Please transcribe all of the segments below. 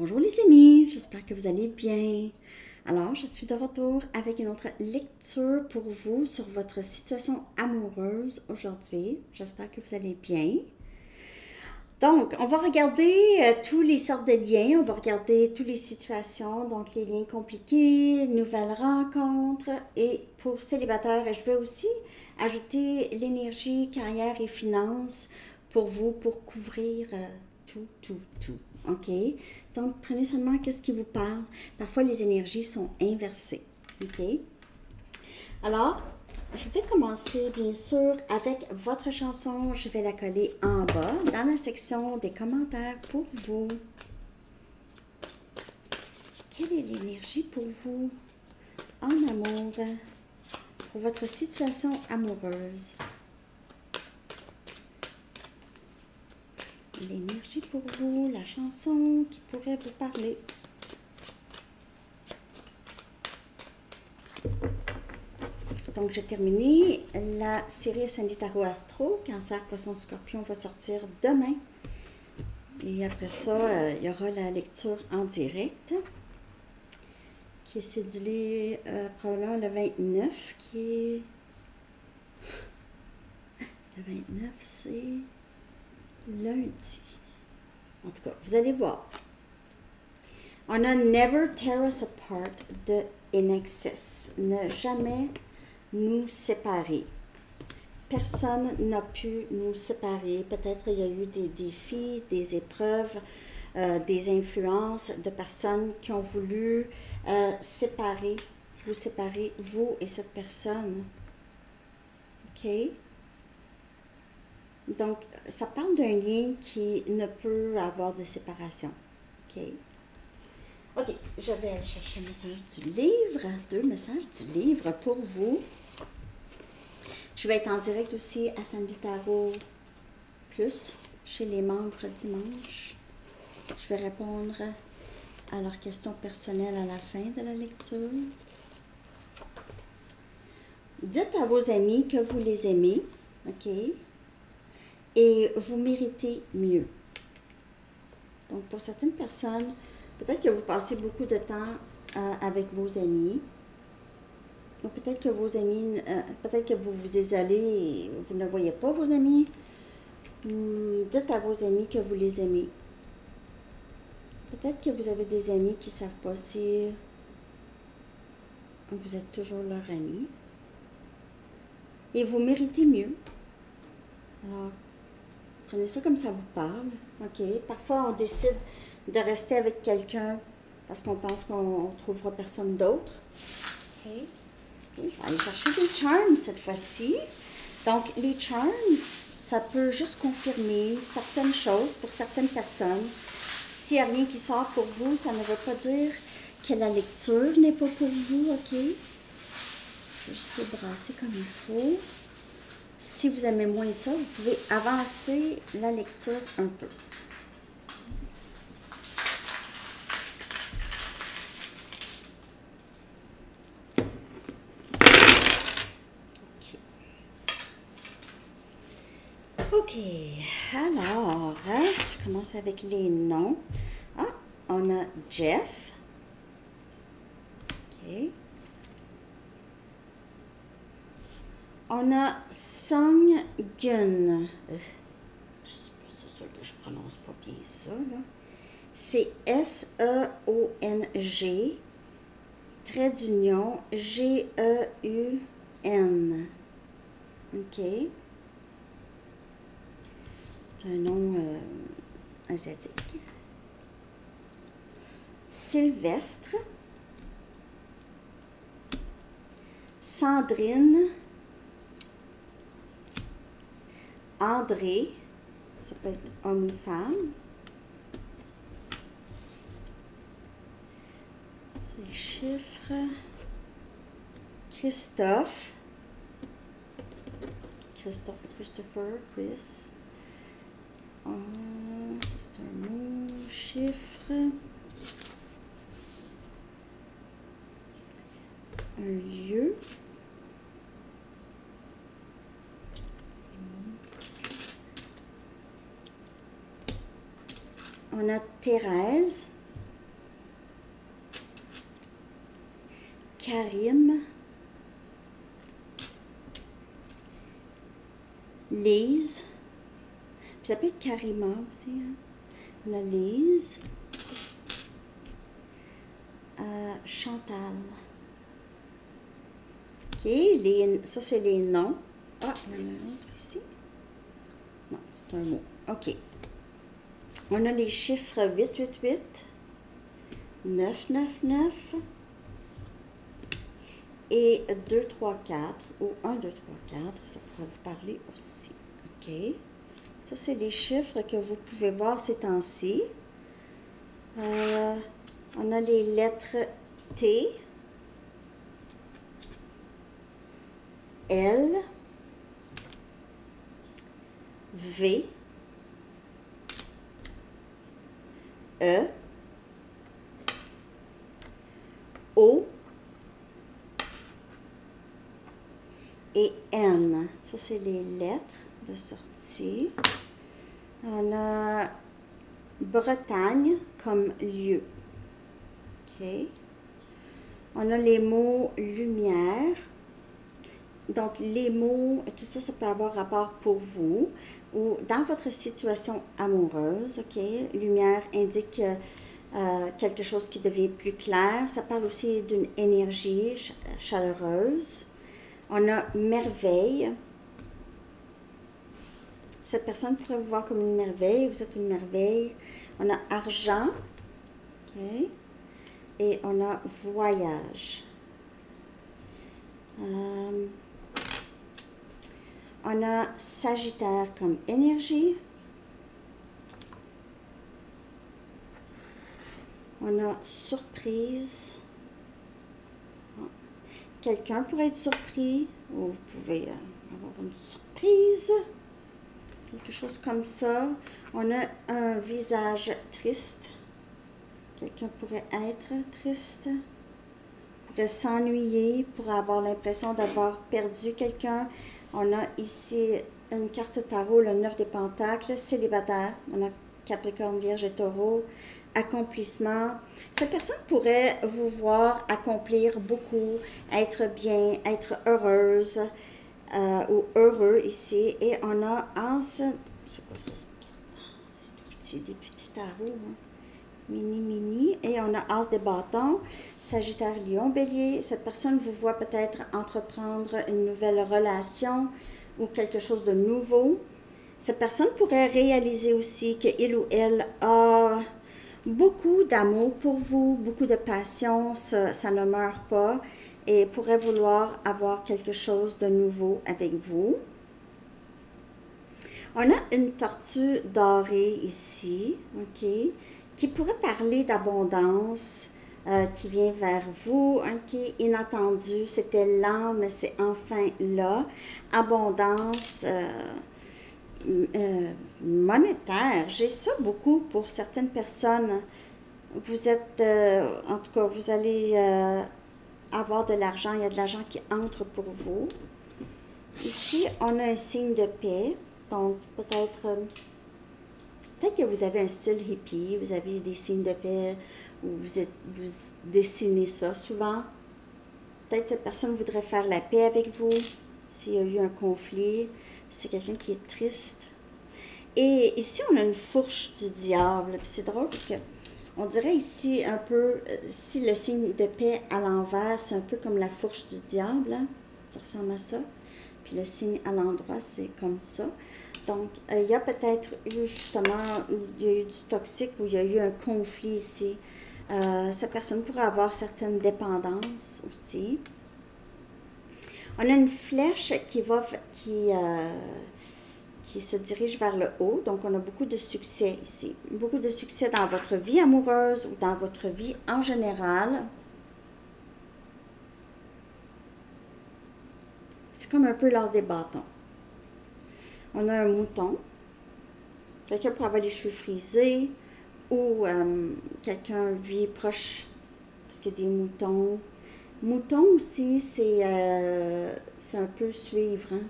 Bonjour les amis, j'espère que vous allez bien. Alors, je suis de retour avec une autre lecture pour vous sur votre situation amoureuse aujourd'hui. J'espère que vous allez bien. Donc, on va regarder tous les sortes de liens, on va regarder toutes les situations, donc les liens compliqués, nouvelles rencontres et pour célibataires. Je vais aussi ajouter l'énergie, carrière et finances pour vous, pour couvrir tout. OK? Donc, prenez seulement qu'est-ce qui vous parle. Parfois, les énergies sont inversées. OK? Alors, je vais commencer bien sûr avec votre chanson. Je vais la coller en bas dans la section des commentaires pour vous. Quelle est l'énergie pour vous en amour, pour votre situation amoureuse? L'énergie pour vous, la chanson qui pourrait vous parler. Donc, j'ai terminé la série Sandy Tarot Astro. Cancer, Poisson, Scorpion va sortir demain. Et après ça, il y aura la lecture en direct qui est cédulée probablement le 29, qui est... Le 29, c'est lundi. En tout cas, vous allez voir. On a Never Tear Us Apart de In Excess. Ne jamais nous séparer. Personne n'a pu nous séparer. Peut-être il y a eu des défis, des épreuves, des influences de personnes qui ont voulu vous séparer, vous et cette personne. OK? Donc, ça parle d'un lien qui ne peut avoir de séparation. OK? OK, je vais aller chercher un message du livre, 2 messages du livre pour vous. Je vais être en direct aussi à Sandy Tarot Plus, chez les membres dimanche. Je vais répondre à leurs questions personnelles à la fin de la lecture. Dites à vos amis que vous les aimez, OK? Et vous méritez mieux. Donc, pour certaines personnes, peut-être que vous passez beaucoup de temps avec vos amis. Ou peut-être que vos amis, peut-être que vous vous isolez et vous ne voyez pas vos amis. Dites à vos amis que vous les aimez. Peut-être que vous avez des amis qui ne savent pas si vous êtes toujours leur ami. Et vous méritez mieux. Alors, prenez ça comme ça vous parle. OK? Parfois, on décide de rester avec quelqu'un parce qu'on pense qu'on ne trouvera personne d'autre. OK? Je vais aller chercher des charms cette fois-ci. Donc, les charms, ça peut juste confirmer certaines choses pour certaines personnes. S'il n'y a rien qui sort pour vous, ça ne veut pas dire que la lecture n'est pas pour vous, OK? Je vais juste les brasser comme il faut. Si vous aimez moins ça, vous pouvez avancer la lecture un peu. OK. Alors, je commence avec les noms. Ah, on a Jeff. OK. On a Song Gun. Je suis pas sûre que je prononce pas bien ça, là. C'est S-E-O-N-G, trait d'union, G-E-U-N. OK. C'est un nom asiatique. Sylvestre. Sandrine. André. Ça peut être homme ou femme. C'est les chiffres. Christophe. Christopher, Chris. C'est un mot, chiffre. Un lieu. On a Thérèse. Karim, Lise, puis ça peut être Karima aussi, hein? On a Lise, Chantal. OK, ça c'est les noms. Ah, il y en a un autre ici. Non, c'est un mot. OK. On a les chiffres 888, 999 et 234 ou 1, 2, 3, 4. Ça pourra vous parler aussi. OK. Ça, c'est les chiffres que vous pouvez voir ces temps-ci. On a les lettres T, L, V, E, O et N. Ça, c'est les lettres de sortie. On a Bretagne comme lieu. OK. On a les mots lumière. Donc, les mots, tout ça, ça peut avoir rapport pour vous ou dans votre situation amoureuse. OK. Lumière indique quelque chose qui devient plus clair. Ça parle aussi d'une énergie chaleureuse. On a merveille. Cette personne pourrait vous voir comme une merveille. Vous êtes une merveille. On a argent. OK. Et on a voyage. On a Sagittaire comme énergie. On a surprise. Quelqu'un pourrait être surpris. Ou vous pouvez avoir une surprise. Quelque chose comme ça. On a un visage triste. Quelqu'un pourrait être triste. Pourrait s'ennuyer. Pourrait avoir l'impression d'avoir perdu quelqu'un. On a ici une carte tarot, le 9 des pentacles, célibataire. On a Capricorne, Vierge et Taureau. Accomplissement. Cette personne pourrait vous voir accomplir beaucoup, être bien, être heureuse ou heureux ici. Et on a As, c'est quoi ça? C'est tout petit, des petits tarots, hein? Mini. Et on a As des bâtons, Sagittaire, Lion, Bélier. Cette personne vous voit peut-être entreprendre une nouvelle relation ou quelque chose de nouveau. Cette personne pourrait réaliser aussi qu'il ou elle a beaucoup d'amour pour vous, beaucoup de passion, ça ne meurt pas et pourrait vouloir avoir quelque chose de nouveau avec vous. On a une tortue dorée ici, OK, qui pourrait parler d'abondance, qui vient vers vous, OK, inattendu, c'était lent, mais c'est enfin là. Abondance, monétaire, j'ai ça beaucoup pour certaines personnes. Vous êtes, en tout cas, vous allez avoir de l'argent, il y a de l'argent qui entre pour vous. Ici, on a un signe de paix, donc peut-être que vous avez un style hippie, vous avez des signes de paix, ou vous dessinez ça souvent. Peut-être cette personne voudrait faire la paix avec vous, s'il y a eu un conflit. C'est quelqu'un qui est triste. Et ici, on a une fourche du diable. C'est drôle parce que on dirait ici un peu, si le signe de paix à l'envers, c'est un peu comme la fourche du diable. Hein? Ça ressemble à ça. Puis le signe à l'endroit, c'est comme ça. Donc, il y a peut-être eu justement, il y a eu du toxique ou il y a eu un conflit ici. Cette personne pourrait avoir certaines dépendances aussi. On a une flèche qui se dirige vers le haut. Donc, on a beaucoup de succès ici. Beaucoup de succès dans votre vie amoureuse ou dans votre vie en général. C'est comme un peu l'as des bâtons. On a un mouton. Quelqu'un pourrait avoir les cheveux frisés ou quelqu'un vit proche parce qu'il y a des moutons. Mouton aussi, c'est un peu suivre, hein?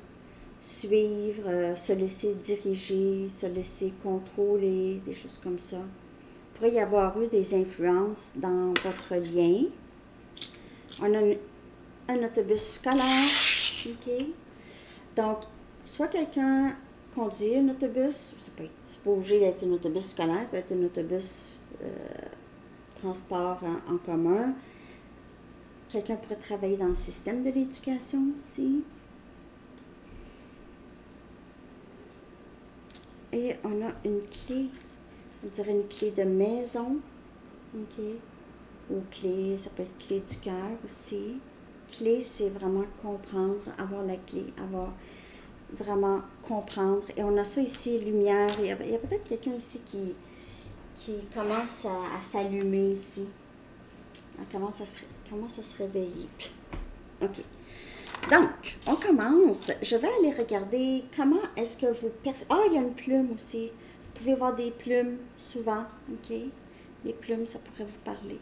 Suivre, se laisser diriger, se laisser contrôler, des choses comme ça. Il pourrait y avoir eu des influences dans votre lien. On a un autobus scolaire, ok? Donc, soit quelqu'un conduit un autobus, ça peut être, c'est pas obligé d'être un autobus scolaire, ça peut être un autobus transport en commun. Quelqu'un pourrait travailler dans le système de l'éducation aussi. Et on a une clé, on dirait une clé de maison, ok? Ou clé, ça peut être clé du cœur aussi. Clé, c'est vraiment comprendre, avoir la clé, avoir vraiment comprendre. Et on a ça ici, lumière. Il y a peut-être quelqu'un ici qui commence à s'allumer ici. Elle commence à se réveiller. OK. Donc, on commence. Je vais aller regarder comment est-ce que vous percevez. Ah, il y a une plume aussi. Vous pouvez voir des plumes souvent. OK. Les plumes, ça pourrait vous parler.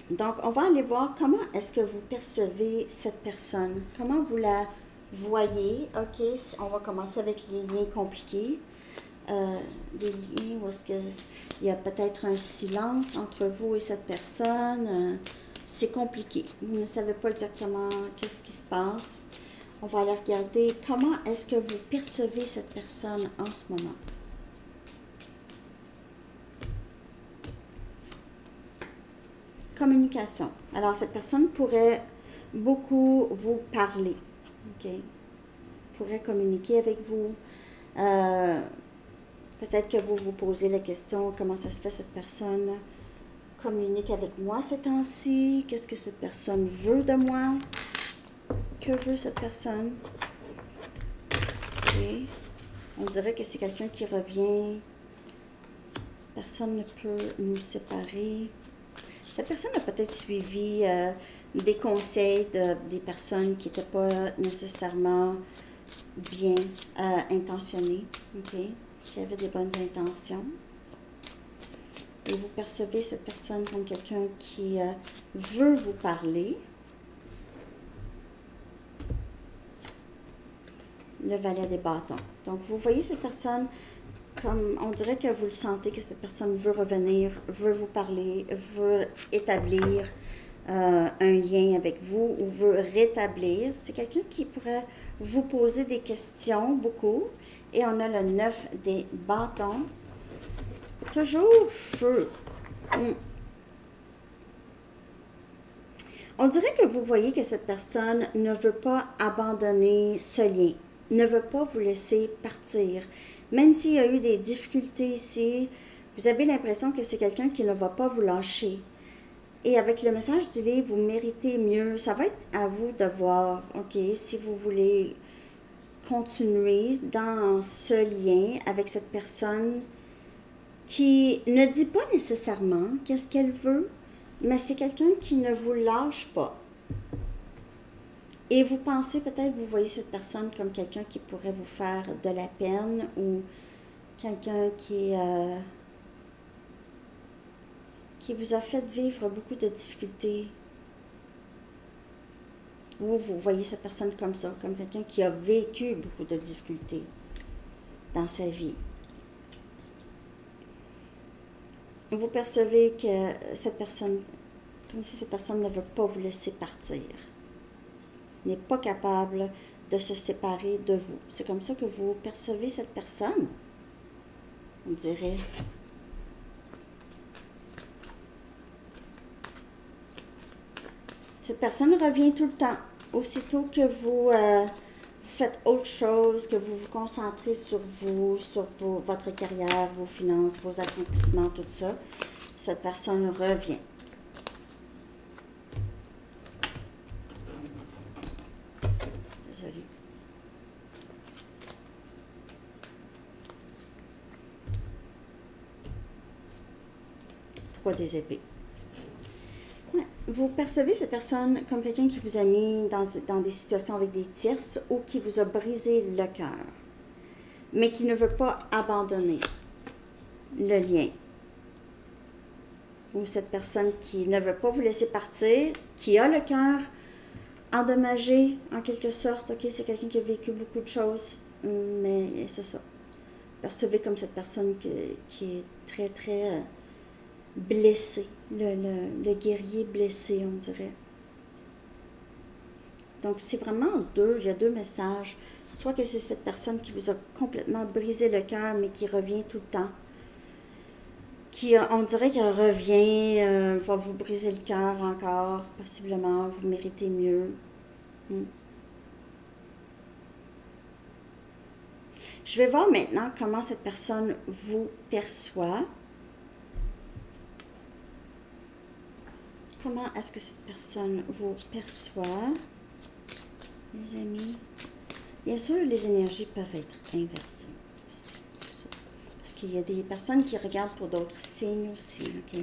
Donc, on va aller voir comment est-ce que vous percevez cette personne. Comment vous la voyez. OK, on va commencer avec les liens compliqués. Des liens où est-ce qu'il y a peut-être un silence entre vous et cette personne. C'est compliqué. Vous ne savez pas exactement qu'est-ce qui se passe. On va aller regarder comment est-ce que vous percevez cette personne en ce moment. Communication. Alors, cette personne pourrait beaucoup vous parler. OK? Pourrait communiquer avec vous. Peut-être que vous vous posez la question, comment ça se fait cette personne communique avec moi ces temps-ci? Qu'est-ce que cette personne veut de moi? Que veut cette personne? OK. On dirait que c'est quelqu'un qui revient. Personne ne peut nous séparer. Cette personne a peut-être suivi des conseils des personnes qui n'étaient pas nécessairement bien intentionnées, OK? Qui avaient des bonnes intentions. Et vous percevez cette personne comme quelqu'un qui veut vous parler. Le valet des bâtons. Donc, vous voyez cette personne comme, on dirait que vous le sentez, que cette personne veut revenir, veut vous parler, veut établir un lien avec vous ou veut rétablir. C'est quelqu'un qui pourrait vous poser des questions, beaucoup. Et on a le 9 des bâtons. Toujours feu. On dirait que vous voyez que cette personne ne veut pas abandonner ce lien, ne veut pas vous laisser partir. Même s'il y a eu des difficultés ici, vous avez l'impression que c'est quelqu'un qui ne va pas vous lâcher. Et avec le message du livre, vous méritez mieux. Ça va être à vous de voir, OK, si vous voulez continuer dans ce lien avec cette personne qui ne dit pas nécessairement qu'est-ce qu'elle veut, mais c'est quelqu'un qui ne vous lâche pas. Et vous pensez peut-être, vous voyez cette personne comme quelqu'un qui pourrait vous faire de la peine ou quelqu'un qui vous a fait vivre beaucoup de difficultés. Ou vous voyez cette personne comme ça, comme quelqu'un qui a vécu beaucoup de difficultés dans sa vie. Vous percevez que cette personne, comme si cette personne ne veut pas vous laisser partir, n'est pas capable de se séparer de vous. C'est comme ça que vous percevez cette personne, on dirait. Cette personne revient tout le temps. Aussitôt que vous faites autre chose, que vous vous concentrez sur vous, sur votre carrière, vos finances, vos accomplissements, tout ça, cette personne revient. Désolée. Trois des épées. Vous percevez cette personne comme quelqu'un qui vous a mis dans des situations avec des tierces ou qui vous a brisé le cœur, mais qui ne veut pas abandonner le lien. Ou cette personne qui ne veut pas vous laisser partir, qui a le cœur endommagé en quelque sorte. OK, c'est quelqu'un qui a vécu beaucoup de choses, mais c'est ça. Percevez comme cette personne qui est très, très blessé, le guerrier blessé, on dirait. Donc, c'est vraiment deux, il y a deux messages. Soit que c'est cette personne qui vous a complètement brisé le cœur, mais qui revient tout le temps. Qui, on dirait qu'elle revient, va vous briser le cœur encore, possiblement, vous méritez mieux. Je vais voir maintenant comment cette personne vous perçoit. Comment est-ce que cette personne vous perçoit, les amis? Bien sûr, les énergies peuvent être inversées aussi. Parce qu'il y a des personnes qui regardent pour d'autres signes aussi, ok?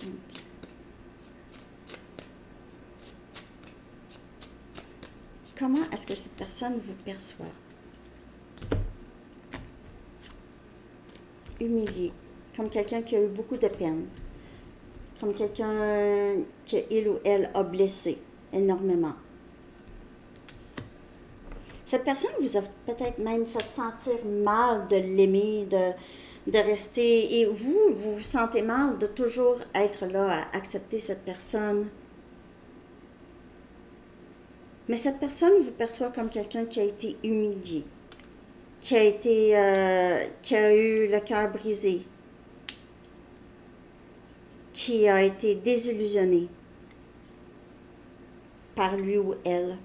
Donc, comment est-ce que cette personne vous perçoit? Humilié, comme quelqu'un qui a eu beaucoup de peine, comme quelqu'un qu'il ou elle a blessé énormément. Cette personne vous a peut-être même fait sentir mal de l'aimer, de rester, et vous vous sentez mal de toujours être là à accepter cette personne. Mais cette personne vous perçoit comme quelqu'un qui a été humilié, qui a eu le cœur brisé, qui a été désillusionné par lui ou elle.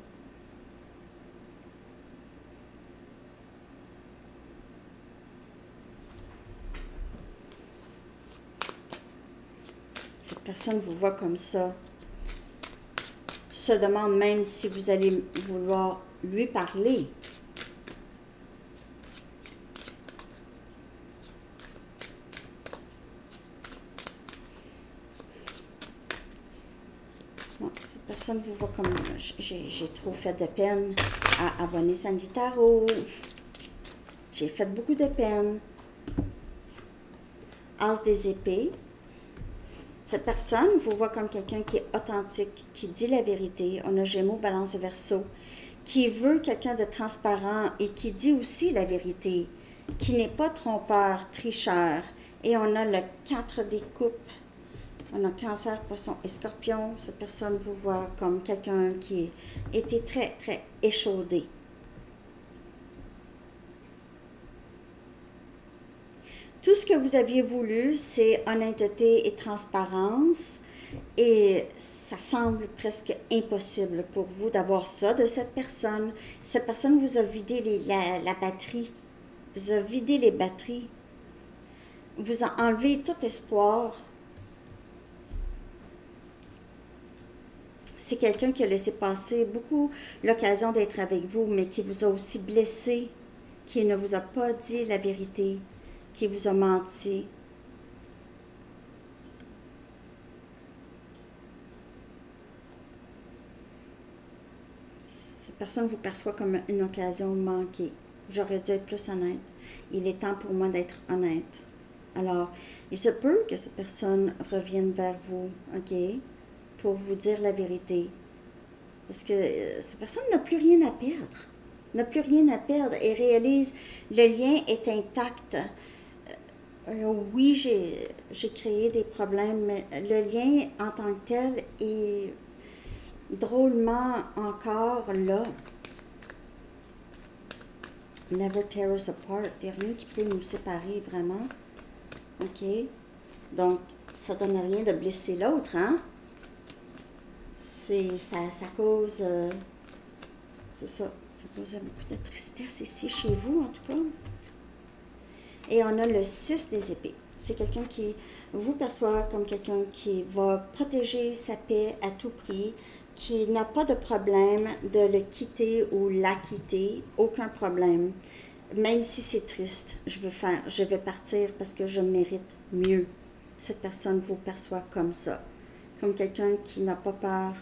Cette personne vous voit comme ça, se demande même si vous allez vouloir lui parler. Bon, cette personne vous voit comme j'ai trop fait de peine à abonner Sandy Tarot. J'ai fait beaucoup de peine. As des épées. Cette personne vous voit comme quelqu'un qui est authentique, qui dit la vérité. On a Gémeaux, Balance et Verseau. Qui veut quelqu'un de transparent et qui dit aussi la vérité. Qui n'est pas trompeur, tricheur. Et on a le 4 des coupes. On a Cancer, Poisson et Scorpion. Cette personne vous voit comme quelqu'un qui était très, très échaudé. Tout ce que vous aviez voulu, c'est honnêteté et transparence. Et ça semble presque impossible pour vous d'avoir ça de cette personne. Cette personne vous a vidé la batterie. Vous a vidé les batteries. Vous a enlevé tout espoir. C'est quelqu'un qui a laissé passer beaucoup l'occasion d'être avec vous, mais qui vous a aussi blessé, qui ne vous a pas dit la vérité, qui vous a menti. Cette personne vous perçoit comme une occasion manquée. J'aurais dû être plus honnête. Il est temps pour moi d'être honnête. Alors, il se peut que cette personne revienne vers vous, ok, pour vous dire la vérité. Parce que cette personne n'a plus rien à perdre. N'a plus rien à perdre et réalise le lien est intact. Oui, j'ai créé des problèmes, mais le lien en tant que tel est drôlement encore là. Never tear us apart. Il n'y a rien qui peut nous séparer vraiment. OK? Donc, ça donne rien de blesser l'autre, hein? Ça cause... c'est ça. Ça cause beaucoup de tristesse ici chez vous, en tout cas. Et on a le 6 des épées. C'est quelqu'un qui vous perçoit comme quelqu'un qui va protéger sa paix à tout prix, qui n'a pas de problème de le quitter ou la quitter, aucun problème. Même si c'est triste, je vais partir parce que je mérite mieux. Cette personne vous perçoit comme ça, comme quelqu'un qui n'a pas peur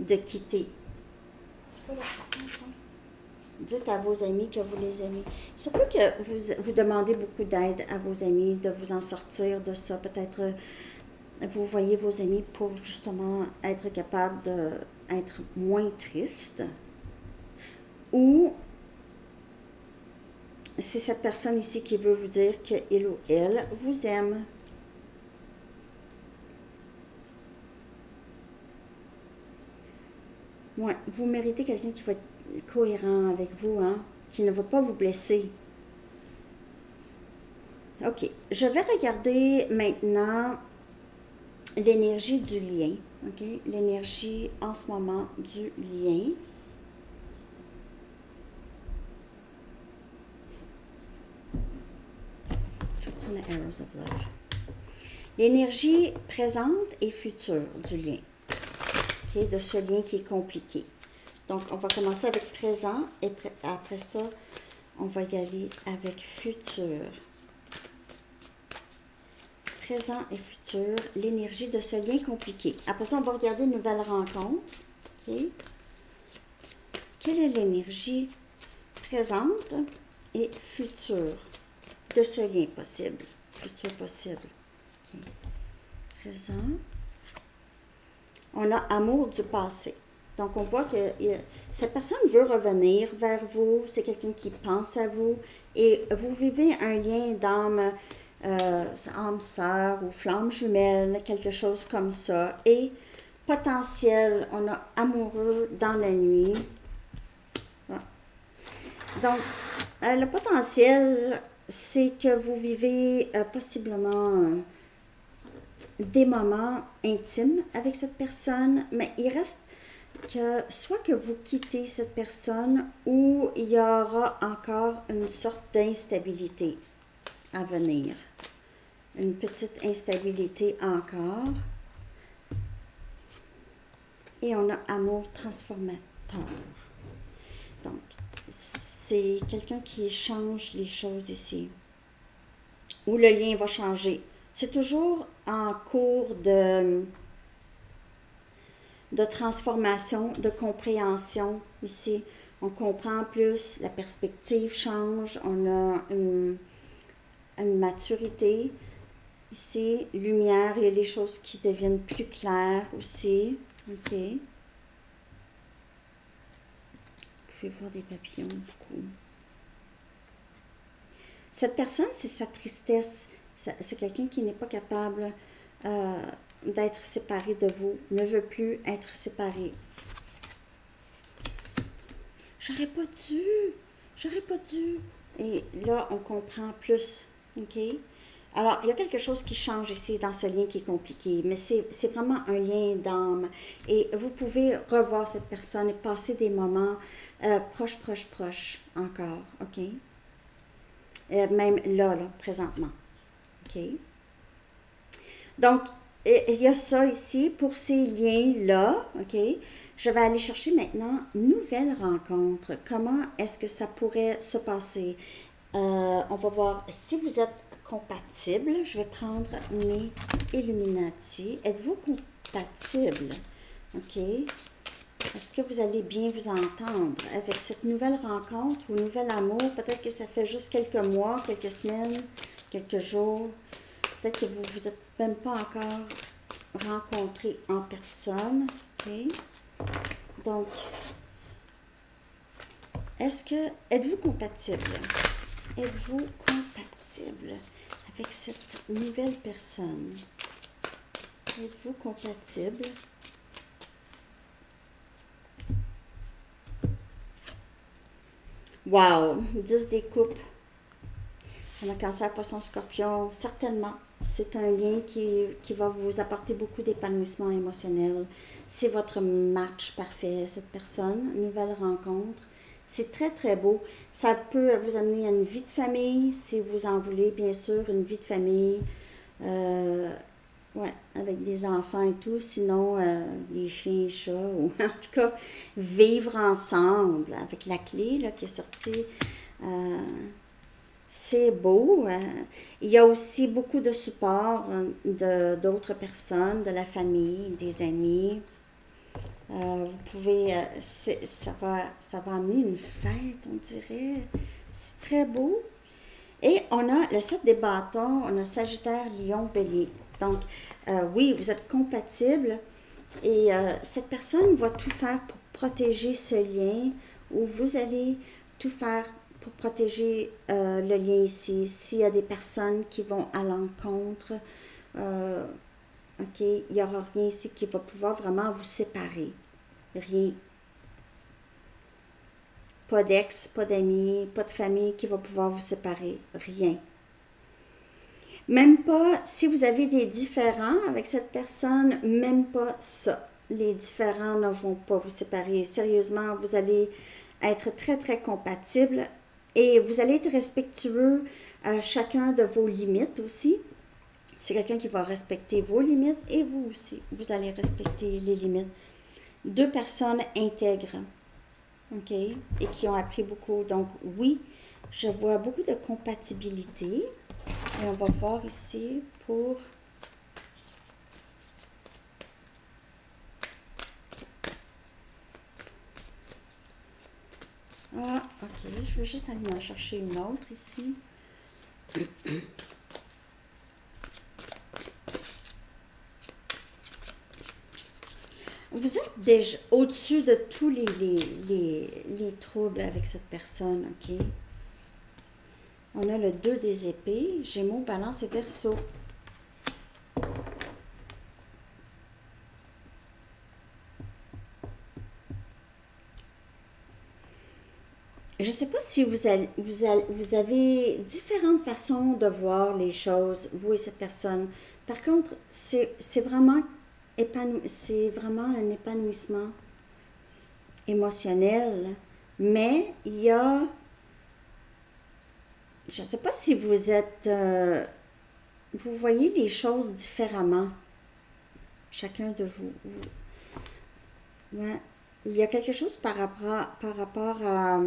de quitter. Dites à vos amis que vous les aimez. C'est peut que vous demandez beaucoup d'aide à vos amis, de vous en sortir de ça. Peut-être vous voyez vos amis pour justement être capable d'être moins triste. Ou c'est cette personne ici qui veut vous dire qu'il ou elle vous aime. Ouais, vous méritez quelqu'un qui va être cohérent avec vous, hein, qui ne va pas vous blesser. OK. Je vais regarder maintenant l'énergie du lien. OK? L'énergie en ce moment du lien. Je vais prendre la Arrows of Love. L'énergie présente et future du lien. OK? De ce lien qui est compliqué. Donc, on va commencer avec présent et après ça, on va y aller avec futur. Présent et futur, l'énergie de ce lien compliqué. Après ça, on va regarder une nouvelle rencontre. OK? Quelle est l'énergie présente et future de ce lien possible? Futur possible. OK. Présent. On a amour du passé. Donc, on voit que cette personne veut revenir vers vous. C'est quelqu'un qui pense à vous. Et vous vivez un lien d'âme, âme sœur ou flamme jumelle, quelque chose comme ça. Et potentiel, on a amoureux dans la nuit. Ah. Donc, le potentiel, c'est que vous vivez possiblement des moments intimes avec cette personne, mais il reste que soit que vous quittez cette personne ou il y aura encore une sorte d'instabilité à venir. Une petite instabilité encore. Et on a amour transformateur. Donc, c'est quelqu'un qui change les choses ici. Où le lien va changer. C'est toujours en cours de transformation, de compréhension ici. On comprend plus, la perspective change, on a une maturité. Ici, lumière, il y a les choses qui deviennent plus claires aussi. OK. Vous pouvez voir des papillons beaucoup. Cette personne, c'est sa tristesse. C'est quelqu'un qui n'est pas capable d'être séparé de vous, ne veut plus être séparé. J'aurais pas dû. Et là, on comprend plus, OK? Alors, il y a quelque chose qui change ici dans ce lien qui est compliqué, mais c'est vraiment un lien d'âme. Et vous pouvez revoir cette personne et passer des moments proches encore, OK? Même là, présentement, OK? Donc, il y a ça ici pour ces liens-là, OK? Je vais aller chercher maintenant une nouvelle rencontre. Comment est-ce que ça pourrait se passer? On va voir si vous êtes compatible. Je vais prendre mes Illuminati. Êtes-vous compatible? OK? Est-ce que vous allez bien vous entendre avec cette nouvelle rencontre ou nouvel amour? Peut-être que ça fait juste quelques mois, quelques semaines, quelques jours. Peut-être que vous ne vous êtes même pas encore rencontrés en personne. OK? Donc, êtes-vous compatible? Êtes-vous compatible avec cette nouvelle personne? Êtes-vous compatible? Wow! 10 des coupes. On a Cancer, Poisson, Scorpion. Certainement, c'est un lien qui va vous apporter beaucoup d'épanouissement émotionnel. C'est votre match parfait, cette personne. Nouvelle rencontre. C'est très, très beau. Ça peut vous amener à une vie de famille, si vous en voulez, bien sûr, une vie de famille. Ouais, avec des enfants et tout. Sinon, les chiens et chats, ou en tout cas, vivre ensemble avec la clé là, qui est sortie. C'est beau. Il y a aussi beaucoup de support d'autres personnes, de la famille, des amis. Vous pouvez, ça va amener une fête, on dirait. C'est très beau. Et on a le 7 des bâtons, on a Sagittaire, Lion, Bélier. Donc, oui, vous êtes compatibles et cette personne va tout faire pour protéger ce lien ou vous allez tout faire pour protéger le lien ici. S'il y a des personnes qui vont à l'encontre, OK, il n'y aura rien ici qui va pouvoir vraiment vous séparer. Rien. pas d'ex, pas d'amis, pas de famille qui va pouvoir vous séparer. Rien. Même pas si vous avez des différends avec cette personne, même pas ça. Les différends ne vont pas vous séparer. Sérieusement, vous allez être très, très compatibles et vous allez être respectueux à chacun de vos limites aussi. C'est quelqu'un qui va respecter vos limites et vous aussi. Vous allez respecter les limites. Deux personnes intègres, OK, et qui ont appris beaucoup. Donc, oui, je vois beaucoup de compatibilité. Et on va voir ici pour... Ah, ok. Je vais juste aller en chercher une autre ici. Vous êtes déjà au-dessus de tous les troubles avec cette personne, ok? On a le 2 des épées, Gémeaux, Balance et Verseau. Je ne sais pas si vous avez différentes façons de voir les choses, vous et cette personne. Par contre, c'est vraiment un épanouissement émotionnel, mais il y a... Je ne sais pas si vous êtes... vous voyez les choses différemment, chacun de vous. Ouais. Il y a quelque chose par rapport à...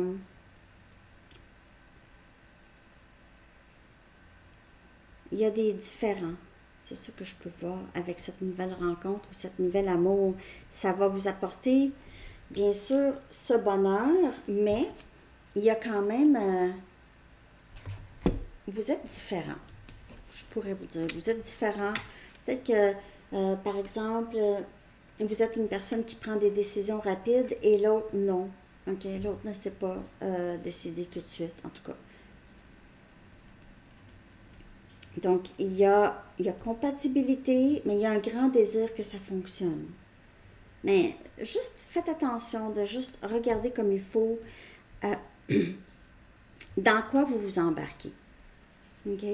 Il y a des différends. C'est ce que je peux voir avec cette nouvelle rencontre ou cette nouvel amour. Ça va vous apporter, bien sûr, ce bonheur, mais il y a quand même... vous êtes différents. Je pourrais vous dire, vous êtes différents. Peut-être que, par exemple, vous êtes une personne qui prend des décisions rapides et l'autre, non. OK, l'autre ne sait pas décider tout de suite, en tout cas. Donc, il y a compatibilité, mais il y a un grand désir que ça fonctionne. Mais juste faites attention de juste regarder comme il faut dans quoi vous vous embarquez. OK?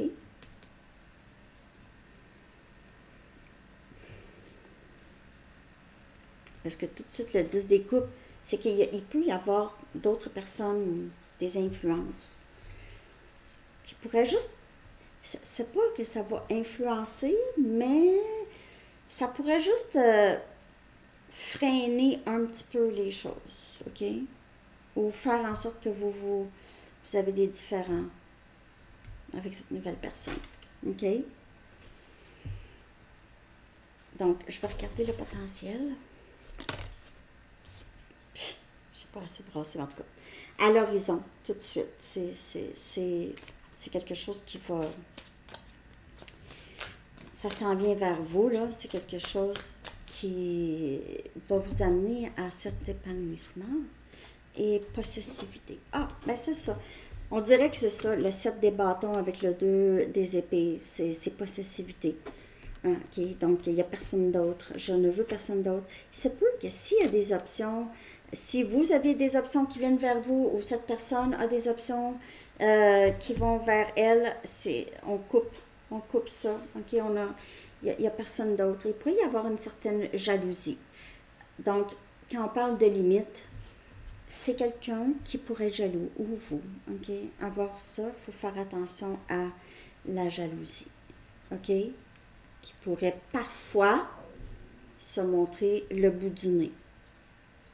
Parce que tout de suite, le 10 des coupes, c'est qu'il peut y avoir d'autres personnes, des influences, qui pourraient juste... C'est pas que ça va influencer, mais ça pourrait juste freiner un petit peu les choses, OK? Ou faire en sorte que vous avez des différends avec cette nouvelle personne, OK? Donc, je vais regarder le potentiel. Je sais pas assez brassé, en tout cas. À l'horizon, tout de suite. C'est quelque chose qui va... Ça s'en vient vers vous, là. C'est quelque chose qui va vous amener à cet épanouissement et possessivité. Ah, ben c'est ça. On dirait que c'est ça, le 7 des bâtons avec le 2 des épées. C'est possessivité. OK, donc il n'y a personne d'autre. Je ne veux personne d'autre. Il se peut que s'il y a des options, si vous avez des options qui viennent vers vous ou cette personne a des options qui vont vers elle, on coupe ça. OK, il y a personne d'autre. Il pourrait y avoir une certaine jalousie. Donc, quand on parle de limite, c'est quelqu'un qui pourrait être jaloux, ou vous. OK, avoir ça, il faut faire attention à la jalousie. OK, qui pourrait parfois se montrer le bout du nez.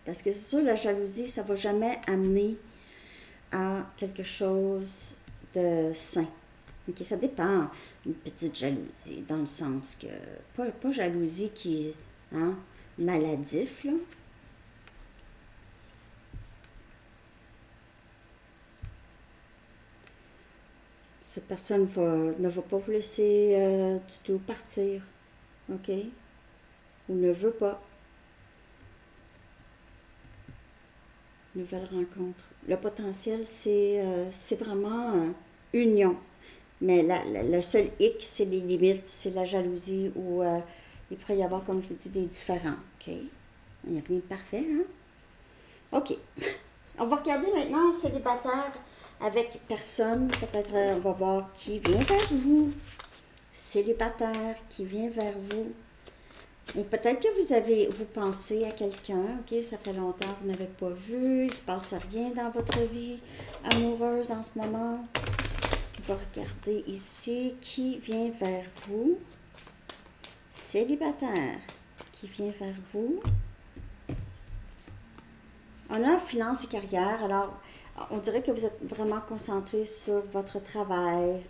Parce que c'est sûr, la jalousie, ça ne va jamais amener à quelque chose de sain. Okay, ça dépend. Une petite jalousie, dans le sens que... Pas jalousie qui est maladif, là. Cette personne ne va pas vous laisser du tout partir. OK? Ou ne veut pas. Nouvelle rencontre. Le potentiel, c'est vraiment union. Mais le seul hic, c'est les limites, c'est la jalousie où il pourrait y avoir, comme je vous dis, des différends. OK? Il n'y a rien de parfait, hein? OK. On va regarder maintenant célibataire avec personne. Peut-être on va voir qui vient vers vous. Célibataire qui vient vers vous. Ou peut-être que vous pensez à quelqu'un, ok, ça fait longtemps que vous n'avez pas vu, il ne se passe rien dans votre vie amoureuse en ce moment. On va regarder ici qui vient vers vous. Célibataire qui vient vers vous. On a finance et carrière, alors on dirait que vous êtes vraiment concentré sur votre travail,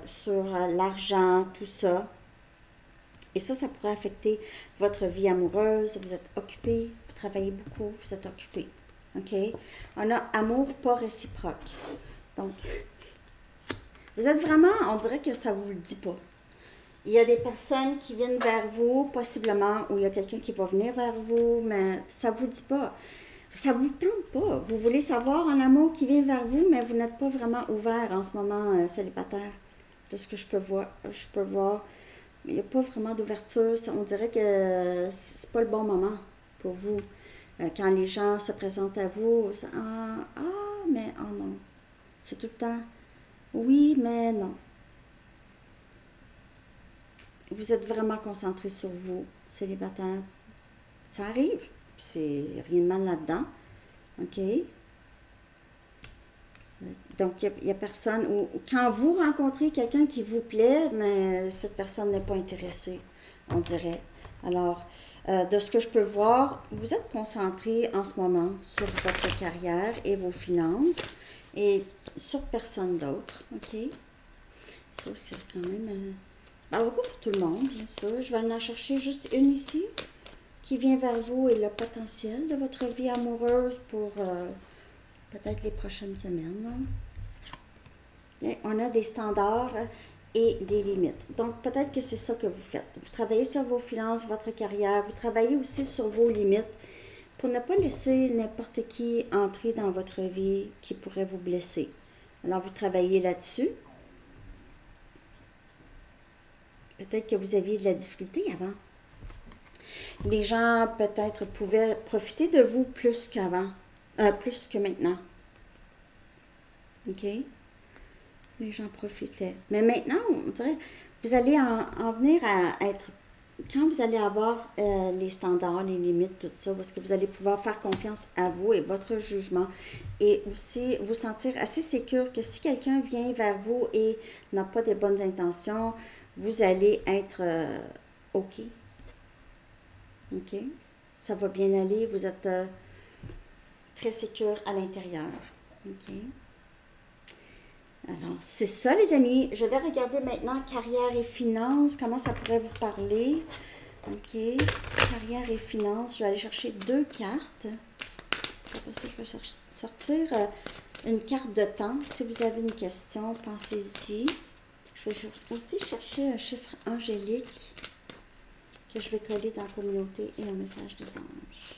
sur l'argent, tout ça. Et ça pourrait affecter votre vie amoureuse. Vous êtes occupé, vous travaillez beaucoup, vous êtes occupé. OK? On a amour pas réciproque. Donc, vous êtes vraiment, on dirait que ça ne vous le dit pas. Il y a des personnes qui viennent vers vous, possiblement, ou il y a quelqu'un qui va venir vers vous, mais ça ne vous le dit pas. Ça ne vous tente pas. Vous voulez savoir un amour qui vient vers vous, mais vous n'êtes pas vraiment ouvert en ce moment, célibataire. De ce que je peux voir. Il n'y a pas vraiment d'ouverture. On dirait que c'est pas le bon moment pour vous. Quand les gens se présentent à vous, mais non. C'est tout le temps oui, mais non. Vous êtes vraiment concentré sur vous, célibataire. Ça arrive. C'est rien de mal là-dedans. OK? Donc, il n'y a personne, ou quand vous rencontrez quelqu'un qui vous plaît, mais cette personne n'est pas intéressée, on dirait. Alors, de ce que je peux voir, vous êtes concentré en ce moment sur votre carrière et vos finances et sur personne d'autre, OK? Ça, c'est quand même... Alors, pas pour tout le monde, bien sûr. Je vais en chercher juste une ici qui vient vers vous et le potentiel de votre vie amoureuse pour... peut-être les prochaines semaines. Et on a des standards et des limites. Donc, peut-être que c'est ça que vous faites. Vous travaillez sur vos finances, votre carrière. Vous travaillez aussi sur vos limites pour ne pas laisser n'importe qui entrer dans votre vie qui pourrait vous blesser. Alors, vous travaillez là-dessus. Peut-être que vous aviez de la difficulté avant. Les gens, peut-être, pouvaient profiter de vous plus qu'avant. Plus que maintenant. OK? Les gens profitaient. Mais maintenant, on dirait, vous allez en venir à être... Quand vous allez avoir les standards, les limites, tout ça, parce que vous allez pouvoir faire confiance à vous et votre jugement. Et aussi vous sentir assez sécure que si quelqu'un vient vers vous et n'a pas de bonnes intentions, vous allez être OK. OK? Ça va bien aller. Vous êtes... très sécure à l'intérieur. OK? Alors, c'est ça, les amis. Je vais regarder maintenant carrière et finances. Comment ça pourrait vous parler? OK? Carrière et finances. Je vais aller chercher 2 cartes. Après ça, je vais sortir une carte de temps. Si vous avez une question, pensez-y. Je vais aussi chercher un chiffre angélique que je vais coller dans la communauté et un message des anges.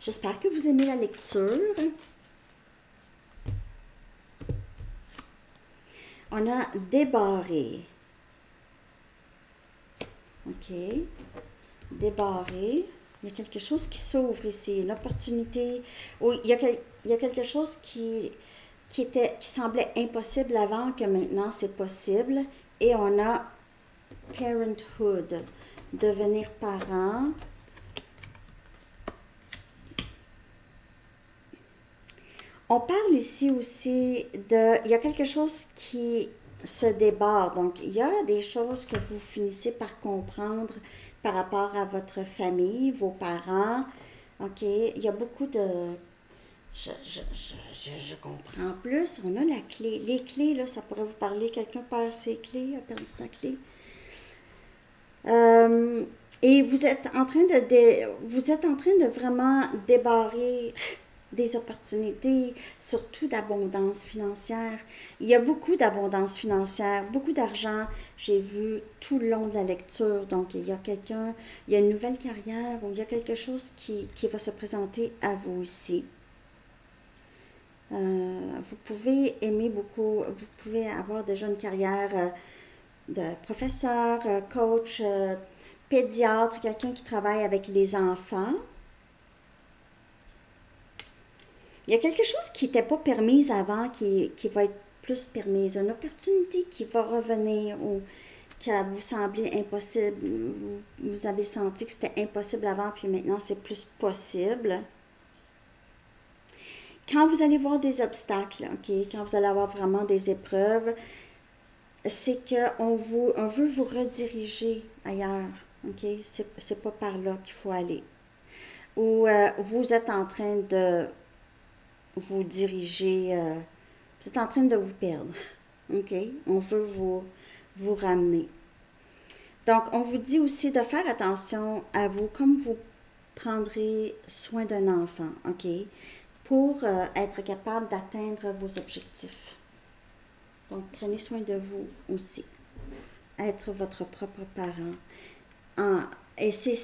J'espère que vous aimez la lecture. On a débarré. OK. Débarré. Il y a quelque chose qui s'ouvre ici. L'opportunité. Oui, il y a quelque chose qui semblait impossible avant, que maintenant c'est possible. Et on a parenthood. Devenir parent. On parle ici aussi de... Il y a quelque chose qui se débarre. Donc, il y a des choses que vous finissez par comprendre par rapport à votre famille, vos parents. OK? Il y a beaucoup de... Je comprends plus. On a la clé. Les clés, là, ça pourrait vous parler. Quelqu'un perd ses clés, a perdu sa clé. Et vous êtes en train de vraiment débarrer des opportunités, surtout d'abondance financière. Il y a beaucoup d'abondance financière, beaucoup d'argent, j'ai vu tout le long de la lecture. Donc, il y a une nouvelle carrière ou il y a quelque chose qui va se présenter à vous ici. Vous pouvez aimer beaucoup, vous pouvez avoir déjà une carrière de professeur, coach, pédiatre, quelqu'un qui travaille avec les enfants. Il y a quelque chose qui n'était pas permis avant, qui va être plus permise. Une opportunité qui va revenir ou qui vous semblait impossible. Vous avez senti que c'était impossible avant, puis maintenant c'est plus possible. Quand vous allez voir des obstacles, OK, quand vous allez avoir vraiment des épreuves, c'est qu'on veut vous rediriger ailleurs, OK? C'est pas par là qu'il faut aller. Ou vous êtes en train de vous diriger, vous êtes en train de vous perdre, OK? On veut vous ramener. Donc, on vous dit aussi de faire attention à vous, comme vous prendrez soin d'un enfant, OK? Pour être capable d'atteindre vos objectifs. Donc, prenez soin de vous aussi. Être votre propre parent. Et c'est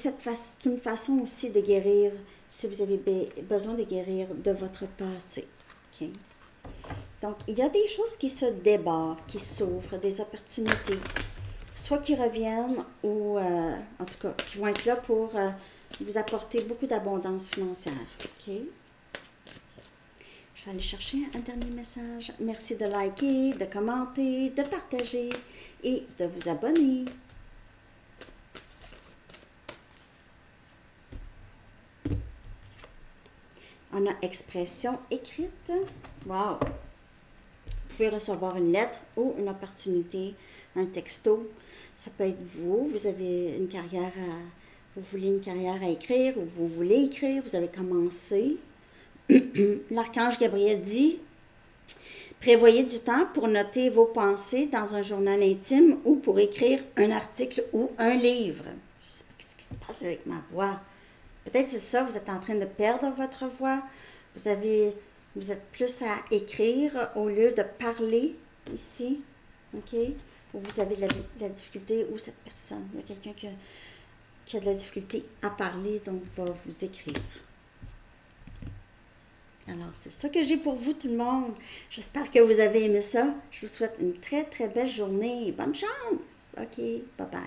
une façon aussi de guérir, si vous avez besoin de guérir de votre passé. Okay? Donc, il y a des choses qui se débarrent, qui s'ouvrent, des opportunités, soit qui reviennent ou, en tout cas, qui vont être là pour vous apporter beaucoup d'abondance financière. OK? Je vais aller chercher un dernier message. Merci de liker, de commenter, de partager et de vous abonner. On a expression écrite. Wow! Vous pouvez recevoir une lettre ou une opportunité, un texto. Ça peut être vous avez une carrière vous voulez une carrière à écrire ou vous voulez écrire, vous avez commencé. L'archange Gabriel dit: prévoyez du temps pour noter vos pensées dans un journal intime ou pour écrire un article ou un livre. Je ne sais pas ce qui se passe avec ma voix. Peut-être c'est ça, vous êtes en train de perdre votre voix. Vous êtes plus à écrire au lieu de parler ici. OK? Ou vous avez de la difficulté, ou cette personne. Il y a quelqu'un qui a de la difficulté à parler, donc va vous écrire. Alors, c'est ça que j'ai pour vous, tout le monde. J'espère que vous avez aimé ça. Je vous souhaite une très, très belle journée. Bonne chance! OK, bye-bye.